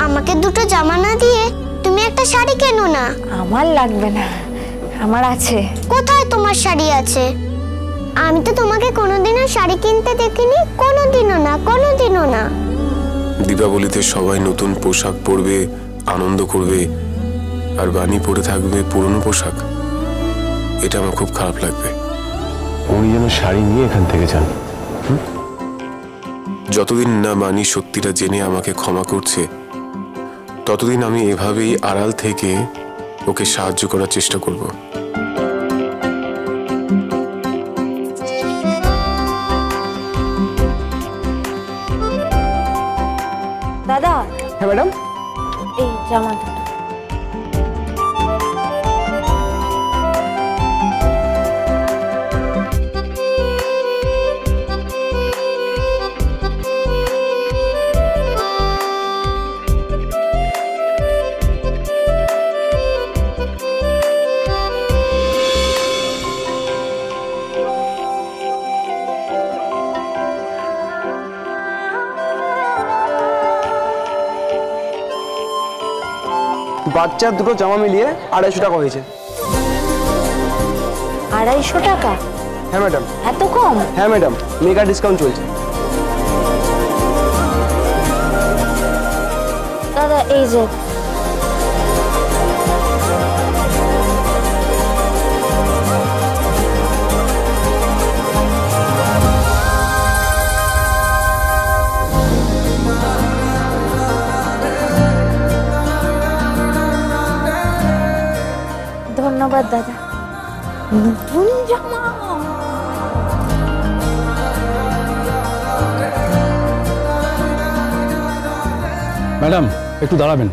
আমাকে দুটো জামা না দিয়ে তুমি একটা শাড়ি কেনো না। আমার লাগবে না, আমার আছে। কোথায় তোমার শাড়ি আছে? আমি তো তোমাকে কোনোদিনও শাড়ি কিনতে দেখিনি, কোনোদিনও না, কোনোদিনও না। দীপাবলিতে সবাই নতুন পোশাক পরবে, আনন্দ করবে, আর বানি পরে থাকবে পুরনো পোশাক। এটা আমার খুব খারাপ লাগবে। উনি যেন শাড়ি নিয়ে এখান থেকে যান। যতদিন না বানি সত্যিটা জেনে আমাকে ক্ষমা করছে, ততদিন আমি এভাবেই আড়াল থেকে ওকে সাহায্য করার চেষ্টা করব। দাদা। হ্যাঁ ম্যাডাম। এই জামা দুটো। বাচ্চার দুটো জামা মিলিয়ে 250 টাকা হয়েছে। 250 টাকা? হ্যাঁ ম্যাডাম। এত কম? হ্যাঁ ম্যাডাম, মেগা ডিসকাউন্ট চলছে। দাদা এই যে। ধন্যবাদ দাদা। নতুন জামা। ম্যাডাম একটু দাঁড়াবেন।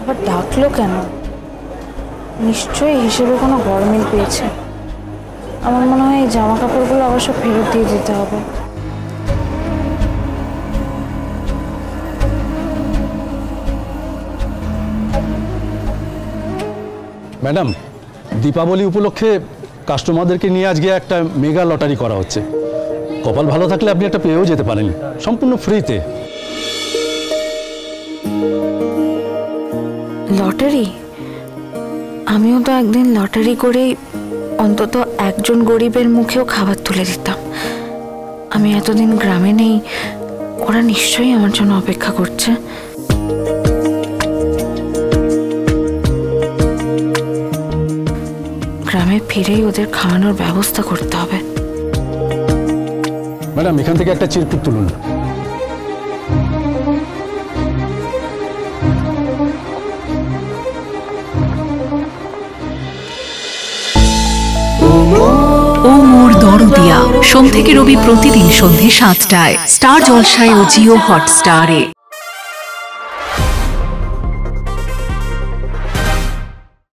আবার ডাকলো কেন? নিশ্চয়ই হিসেবে কোনো গরমিল পেয়েছে। আমার মনে হয় এই জামা কাপড়গুলো আবার সব ফেরত দিয়ে দিতে হবে। ম্যাডাম, দীপাবলি উপলক্ষে কাস্টমারদেরকে নিয়ে আজকে একটা মেগা লটারি করা হচ্ছে। কপাল ভালো থাকলে আপনি একটা পেয়েও যেতে পারেন, সম্পূর্ণ ফ্রিতে। লটারি? আমিও তো একদিন লটারি করে অন্তত একজন গরিবের মুখেও খাবার তুলে দিতাম। আমি এতদিন গ্রামে নেই, ওরা নিশ্চয়ই আমার জন্য অপেক্ষা করছে। গ্রামে ফিরেই ওদের খাওয়ানোর ব্যবস্থা করতে হবে। ম্যাডাম এখান থেকে একটা চিরকুট তুলুন। ও মোর দরদিয়া, সোম থেকে রবি প্রতিদিন সন্ধ্যে 7টায় স্টার জলসায় ও জিও হটস্টারে।